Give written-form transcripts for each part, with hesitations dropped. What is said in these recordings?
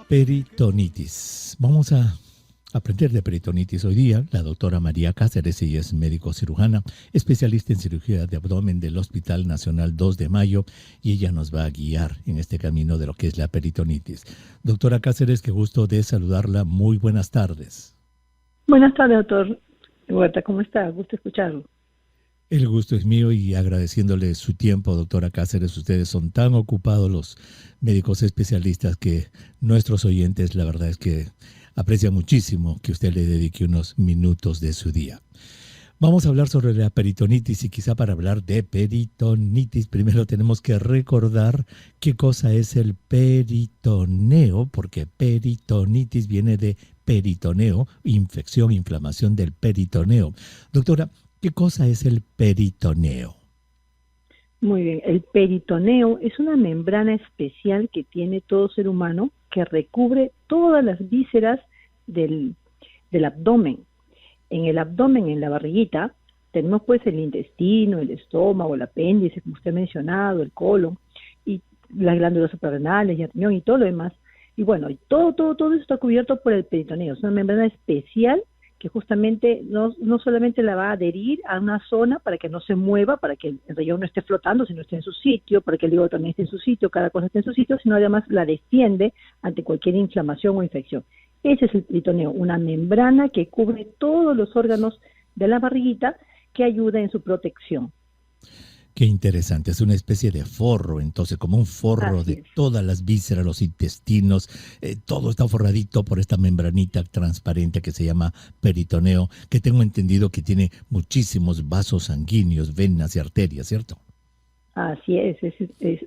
Peritonitis. Vamos a aprender de peritonitis hoy día. La doctora María Cáceres, ella es médico cirujana, especialista en cirugía de abdomen del Hospital Nacional 2 de Mayo, y ella nos va a guiar en este camino de lo que es la peritonitis. Doctora Cáceres, qué gusto de saludarla. Muy buenas tardes. Buenas tardes, doctor Huerta. ¿Cómo está? Gusto escucharlo. El gusto es mío y agradeciéndole su tiempo, doctora Cáceres. Ustedes son tan ocupados los médicos especialistas que nuestros oyentes, la verdad es que aprecian muchísimo que usted le dedique unos minutos de su día. Vamos a hablar sobre la peritonitis y quizá para hablar de peritonitis primero tenemos que recordar qué cosa es el peritoneo, porque peritonitis viene de peritoneo, infección, inflamación del peritoneo. Doctora, ¿qué cosa es el peritoneo? Muy bien, el peritoneo es una membrana especial que tiene todo ser humano que recubre todas las vísceras del abdomen. En el abdomen, en la barriguita, tenemos pues el intestino, el estómago, el apéndice, como usted ha mencionado, el colon, y las glándulas suprarrenales, y el riñón y todo lo demás. Y bueno, todo eso está cubierto por el peritoneo. Es una membrana especial que justamente no solamente la va a adherir a una zona para que no se mueva, para que el riñón no esté flotando, sino esté en su sitio, para que el hígado también esté en su sitio, cada cosa esté en su sitio, sino además la defiende ante cualquier inflamación o infección. Ese es el peritoneo, una membrana que cubre todos los órganos de la barriguita que ayuda en su protección. Qué interesante, es una especie de forro, entonces, como un forro de todas las vísceras, los intestinos, todo está forradito por esta membranita transparente que se llama peritoneo, que tengo entendido que tiene muchísimos vasos sanguíneos, venas y arterias, ¿cierto? Así es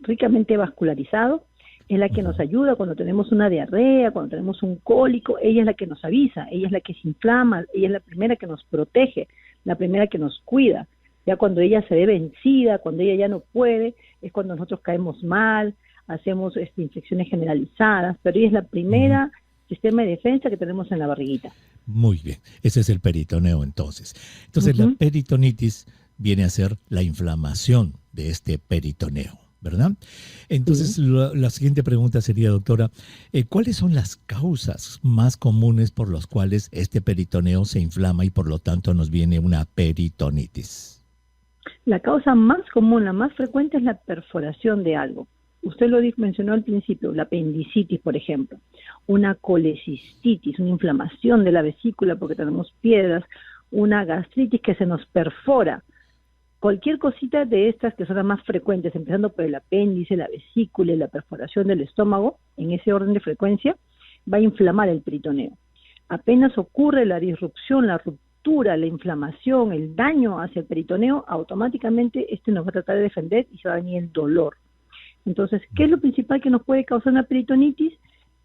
ricamente vascularizado, es la que nos ayuda cuando tenemos una diarrea, cuando tenemos un cólico, ella es la que nos avisa, ella es la que se inflama, ella es la primera que nos protege, la primera que nos cuida. Ya cuando ella se ve vencida, cuando ella ya no puede, es cuando nosotros caemos mal, hacemos infecciones generalizadas, pero ella es la primera sistema de defensa que tenemos en la barriguita. Muy bien, ese es el peritoneo entonces. Entonces la peritonitis viene a ser la inflamación de este peritoneo, ¿verdad? Entonces la siguiente pregunta sería, doctora, ¿cuáles son las causas más comunes por las cuales este peritoneo se inflama y por lo tanto nos viene una peritonitis? La causa más común, la más frecuente es la perforación de algo. Usted lo mencionó al principio, la apendicitis, por ejemplo, una colecistitis, una inflamación de la vesícula porque tenemos piedras, una gastritis que se nos perfora. Cualquier cosita de estas que son las más frecuentes, empezando por el apéndice, la vesícula y la perforación del estómago, en ese orden de frecuencia, va a inflamar el peritoneo. Apenas ocurre la disrupción, la ruptura, la inflamación, el daño hacia el peritoneo, automáticamente nos va a tratar de defender y se va a venir el dolor. Entonces, ¿qué es lo principal que nos puede causar una peritonitis?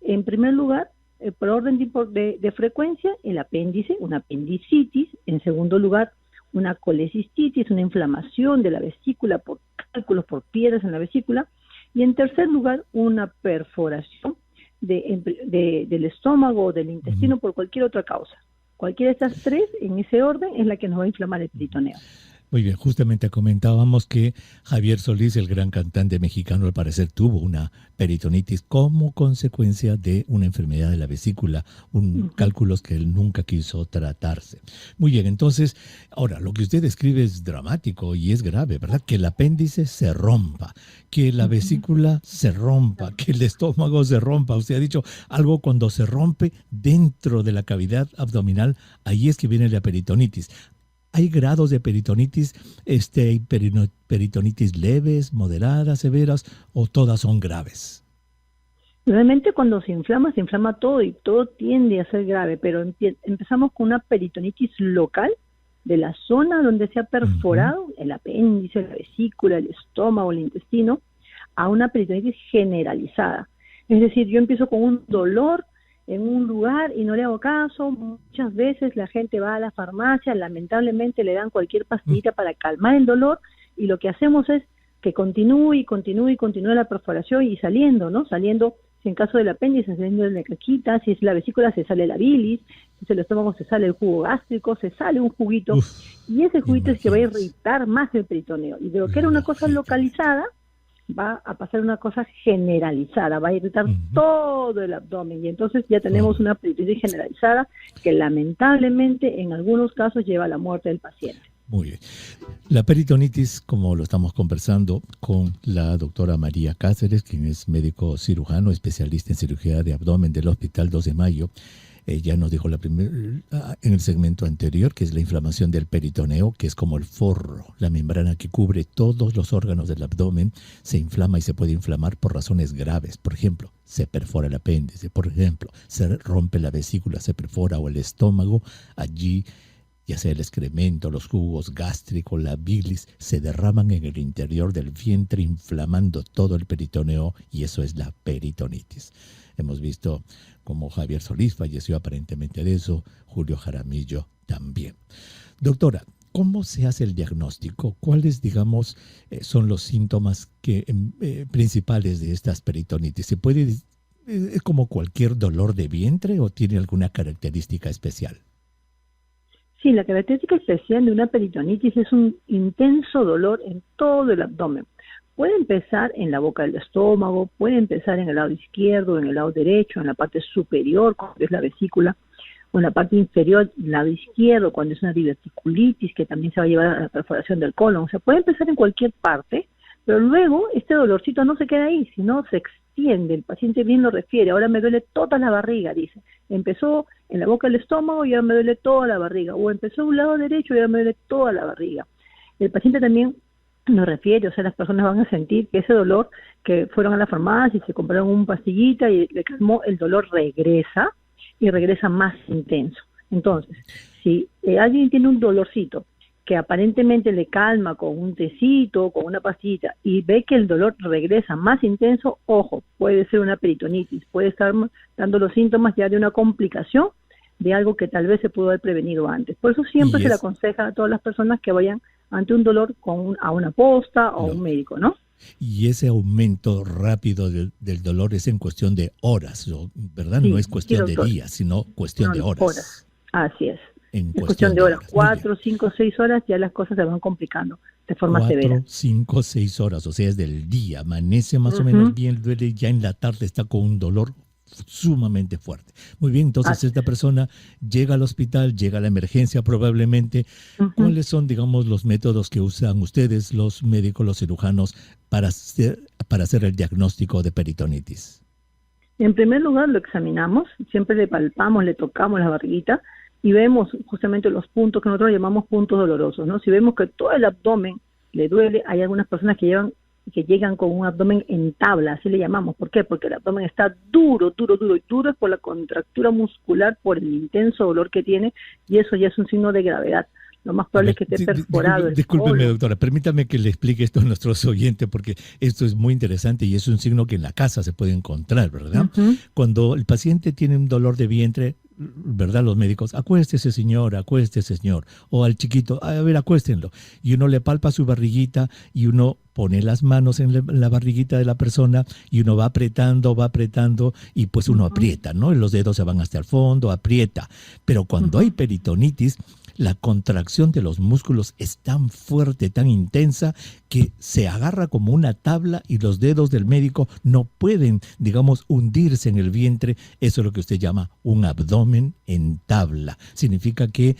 En primer lugar, por orden de frecuencia, el apéndice, una apendicitis. En segundo lugar, una colecistitis, una inflamación de la vesícula por cálculos, por piedras en la vesícula. Y en tercer lugar, una perforación del estómago o del intestino por cualquier otra causa. Cualquiera de estas tres, en ese orden, es la que nos va a inflamar el peritoneo. Muy bien, justamente comentábamos que Javier Solís, el gran cantante mexicano, al parecer tuvo una peritonitis como consecuencia de una enfermedad de la vesícula, cálculos que él nunca quiso tratarse. Muy bien, entonces, ahora, lo que usted describe es dramático y es grave, ¿verdad? Que el apéndice se rompa, que la vesícula se rompa, que el estómago se rompa. Usted ha dicho algo cuando se rompe dentro de la cavidad abdominal, ahí es que viene la peritonitis. ¿Hay grados de peritonitis, peritonitis leves, moderadas, severas o todas son graves? Realmente cuando se inflama todo y todo tiende a ser grave, pero empezamos con una peritonitis local de la zona donde se ha perforado el apéndice, la vesícula, el estómago, el intestino, a una peritonitis generalizada. Es decir, yo empiezo con un dolor en un lugar y no le hago caso. Muchas veces la gente va a la farmacia, lamentablemente le dan cualquier pastillita para calmar el dolor y lo que hacemos es que continúe la perforación y saliendo, si en caso del apéndice saliendo de la caquita, si es la vesícula se sale la bilis, si es el estómago se sale el jugo gástrico, se sale un juguito y ese juguito es que va a irritar más el peritoneo y de lo que era una cosa localizada va a pasar una cosa generalizada, va a irritar todo el abdomen y entonces ya tenemos una peritonitis generalizada que lamentablemente en algunos casos lleva a la muerte del paciente. Muy bien. La peritonitis, como lo estamos conversando con la doctora María Cáceres, quien es médico cirujano, especialista en cirugía de abdomen del Hospital 2 de Mayo, ella nos dijo en el segmento anterior que es la inflamación del peritoneo, que es como el forro, la membrana que cubre todos los órganos del abdomen, se inflama y se puede inflamar por razones graves. Por ejemplo, se perfora el apéndice, por ejemplo, se rompe la vesícula, se perfora o el estómago, allí ya sea el excremento, los jugos gástricos, la bilis, se derraman en el interior del vientre inflamando todo el peritoneo y eso es la peritonitis. Hemos visto cómo Javier Solís falleció aparentemente de eso, Julio Jaramillo también. Doctora, ¿cómo se hace el diagnóstico? ¿Cuáles, digamos, son los síntomas principales de estas peritonitis? ¿Se puede, es como cualquier dolor de vientre o tiene alguna característica especial? Sí, la característica especial de una peritonitis es un intenso dolor en todo el abdomen. Puede empezar en la boca del estómago, puede empezar en el lado izquierdo, en el lado derecho, en la parte superior, cuando es la vesícula, o en la parte inferior, el lado izquierdo, cuando es una diverticulitis, que también se va a llevar a la perforación del colon. O sea, puede empezar en cualquier parte, pero luego este dolorcito no se queda ahí, sino se extiende. El paciente bien lo refiere, ahora me duele toda la barriga, dice. Empezó en la boca del estómago y ahora me duele toda la barriga, o empezó en un lado derecho y ahora me duele toda la barriga. El paciente también nos refiere, o sea, las personas van a sentir que ese dolor, que fueron a la farmacia y se compraron un pastillita y le calmó, el dolor regresa y regresa más intenso. Entonces, si alguien tiene un dolorcito que aparentemente le calma con un tecito, con una pastillita, y ve que el dolor regresa más intenso, ojo, puede ser una peritonitis, puede estar dando los síntomas ya de una complicación de algo que tal vez se pudo haber prevenido antes. Por eso siempre se le aconseja a todas las personas que vayan ante un dolor a una posta o a un médico, ¿no? Y ese aumento rápido del dolor es en cuestión de horas, ¿verdad? Sí, no es cuestión de días, sino cuestión de horas. Así es. En cuestión de horas. 4, 5, 6 horas ya las cosas se van complicando de forma severa. 4, 5, 6 horas, o sea, es del día. Amanece más o menos bien, duele, ya en la tarde está con un dolor sumamente fuerte. Muy bien, entonces esta persona llega al hospital, llega a la emergencia probablemente. ¿Cuáles son, digamos, los métodos que usan ustedes, los médicos, los cirujanos, para hacer el diagnóstico de peritonitis? En primer lugar lo examinamos, siempre le palpamos, le tocamos la barriguita y vemos justamente los puntos que nosotros llamamos puntos dolorosos, ¿no? Si vemos que todo el abdomen le duele, hay algunas personas que llegan con un abdomen en tabla, así le llamamos. ¿Por qué? Porque el abdomen está duro, y duro es por la contractura muscular, por el intenso dolor que tiene, y eso ya es un signo de gravedad. Lo más probable es que esté perforado. Discúlpeme, doctora, permítame que le explique esto a nuestros oyentes, porque esto es muy interesante y es un signo que en la casa se puede encontrar, ¿verdad? Cuando el paciente tiene un dolor de vientre, ¿verdad? Los médicos, acuéstese señor, o al chiquito, a ver, acuéstenlo. Y uno le palpa su barriguita y uno pone las manos en la barriguita de la persona y uno va apretando y pues uno aprieta, ¿no? Y los dedos se van hasta el fondo, aprieta. Pero cuando hay peritonitis, la contracción de los músculos es tan fuerte, tan intensa, que se agarra como una tabla y los dedos del médico no pueden, digamos, hundirse en el vientre. Eso es lo que usted llama un abdomen en tabla. Significa que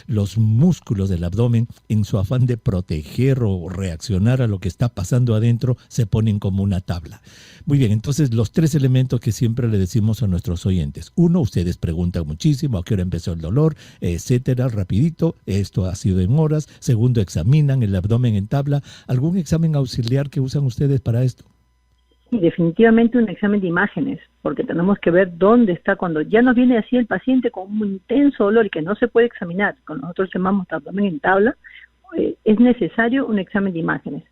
los músculos del abdomen, en su afán de proteger o reaccionar a lo que está pasando adentro, se ponen como una tabla. Muy bien, entonces los 3 elementos que siempre le decimos a nuestros oyentes. 1, ustedes preguntan muchísimo a qué hora empezó el dolor, etcétera, rapidito, esto ha sido en horas. 2, examinan el abdomen en tabla. ¿Algún examen auxiliar que usan ustedes para esto? Sí, definitivamente un examen de imágenes, porque tenemos que ver dónde está, cuando ya nos viene así el paciente con un intenso dolor y que no se puede examinar, cuando nosotros llamamos abdomen en tabla, es necesario un examen de imágenes.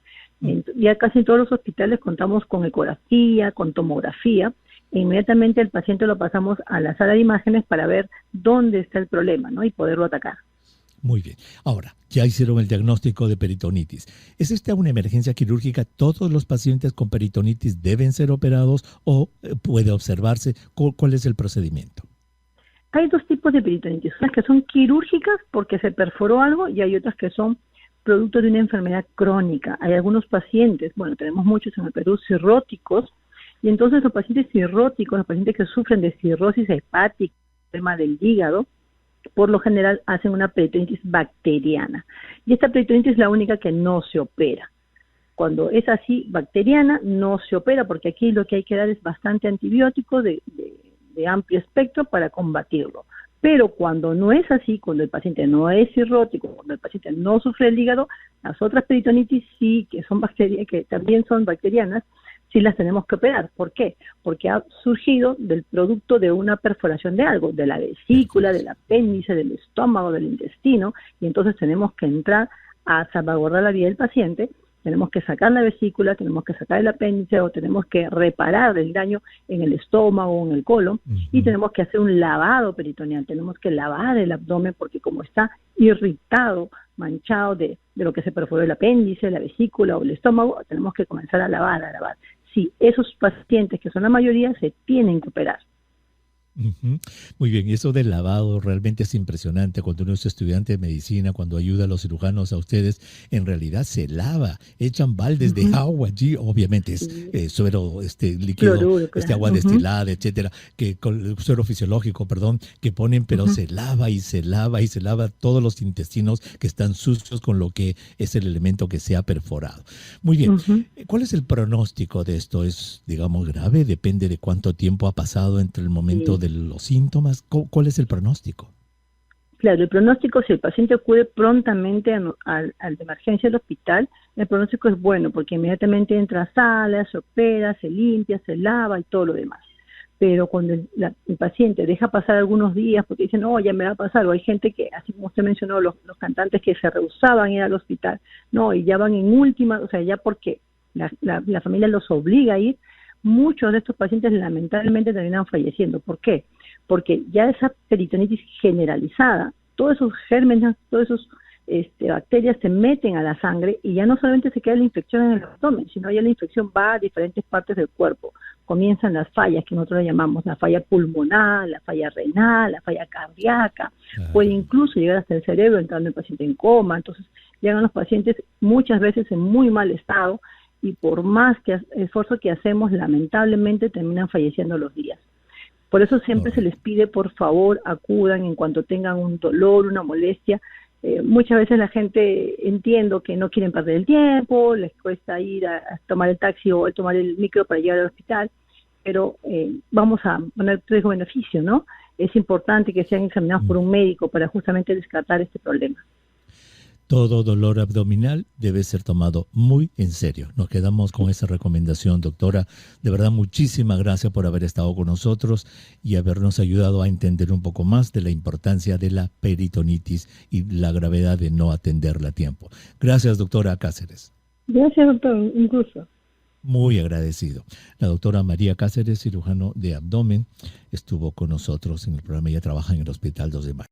Ya casi en todos los hospitales contamos con ecografía, con tomografía, e inmediatamente el paciente lo pasamos a la sala de imágenes para ver dónde está el problema, ¿no? Y poderlo atacar. Muy bien. Ahora, ya hicieron el diagnóstico de peritonitis. ¿Es esta una emergencia quirúrgica? ¿Todos los pacientes con peritonitis deben ser operados o puede observarse? ¿Cuál es el procedimiento? Hay 2 tipos de peritonitis. Unas que son quirúrgicas porque se perforó algo y hay otras que son producto de una enfermedad crónica. Hay algunos pacientes, bueno, tenemos muchos en el Perú, cirróticos, y entonces los pacientes cirróticos, los pacientes que sufren de cirrosis hepática, problema del hígado, por lo general hacen una peritonitis bacteriana. Y esta peritonitis es la única que no se opera. Cuando es así, bacteriana, no se opera, porque aquí lo que hay que dar es bastante antibiótico de amplio espectro para combatirlo. Pero cuando no es así, cuando el paciente no es cirrótico, cuando el paciente no sufre el hígado, las otras peritonitis sí, que son bacterias, que también son bacterianas, sí las tenemos que operar. ¿Por qué? Porque ha surgido del producto de una perforación de algo, de la vesícula, del apéndice, del estómago, del intestino, y entonces tenemos que entrar a salvaguardar la vida del paciente. Tenemos que sacar la vesícula, tenemos que sacar el apéndice o tenemos que reparar el daño en el estómago o en el colon y tenemos que hacer un lavado peritoneal, tenemos que lavar el abdomen porque como está irritado, manchado de lo que se perforó el apéndice, la vesícula o el estómago, tenemos que comenzar a lavar, Sí, esos pacientes, que son la mayoría, se tienen que operar. Muy bien, y eso del lavado realmente es impresionante. Cuando uno es estudiante de medicina, cuando ayuda a los cirujanos a ustedes, en realidad se lava, echan baldes de agua allí, obviamente es suero líquido, Cloruro, claro. agua destilada, etcétera, que con suero fisiológico, perdón, que ponen, pero se lava y se lava y se lava todos los intestinos que están sucios con lo que es el elemento que se ha perforado. Muy bien, ¿cuál es el pronóstico de esto? ¿Es, digamos, grave? ¿Depende de cuánto tiempo ha pasado entre el momento de los síntomas? ¿Cuál es el pronóstico? Claro, el pronóstico, si el paciente acude prontamente al de emergencia del hospital, el pronóstico es bueno porque inmediatamente entra a sala, se opera, se limpia, se lava y todo lo demás. Pero cuando el paciente deja pasar algunos días porque dicen, no, ya me va a pasar, o hay gente que, así como usted mencionó, los cantantes que se rehusaban a ir al hospital, no, y ya van en última, o sea, ya porque la familia los obliga a ir, muchos de estos pacientes lamentablemente terminan falleciendo. ¿Por qué? Porque ya esa peritonitis generalizada, todos esos gérmenes, todos esos bacterias se meten a la sangre y ya no solamente se queda la infección en el abdomen, sino ya la infección va a diferentes partes del cuerpo. Comienzan las fallas que nosotros le llamamos la falla pulmonar, la falla renal, la falla cardíaca, puede incluso llegar hasta el cerebro entrando el paciente en coma. Entonces llegan los pacientes muchas veces en muy mal estado y por más esfuerzo que hacemos, lamentablemente terminan falleciendo los días. Por eso siempre se les pide, por favor, acudan en cuanto tengan un dolor, una molestia. Muchas veces la gente, entiendo que no quieren perder el tiempo, les cuesta ir a tomar el taxi o tomar el micro para llegar al hospital, pero vamos a poner riesgo-beneficio, ¿no? Es importante que sean examinados por un médico para justamente descartar este problema. Todo dolor abdominal debe ser tomado muy en serio. Nos quedamos con esa recomendación, doctora. De verdad, muchísimas gracias por haber estado con nosotros y habernos ayudado a entender un poco más de la importancia de la peritonitis y la gravedad de no atenderla a tiempo. Gracias, doctora Cáceres. Gracias, doctor. Un gusto. Muy agradecido. La doctora María Cáceres, cirujano de abdomen, estuvo con nosotros en el programa. Ella trabaja en el Hospital 2 de Mayo.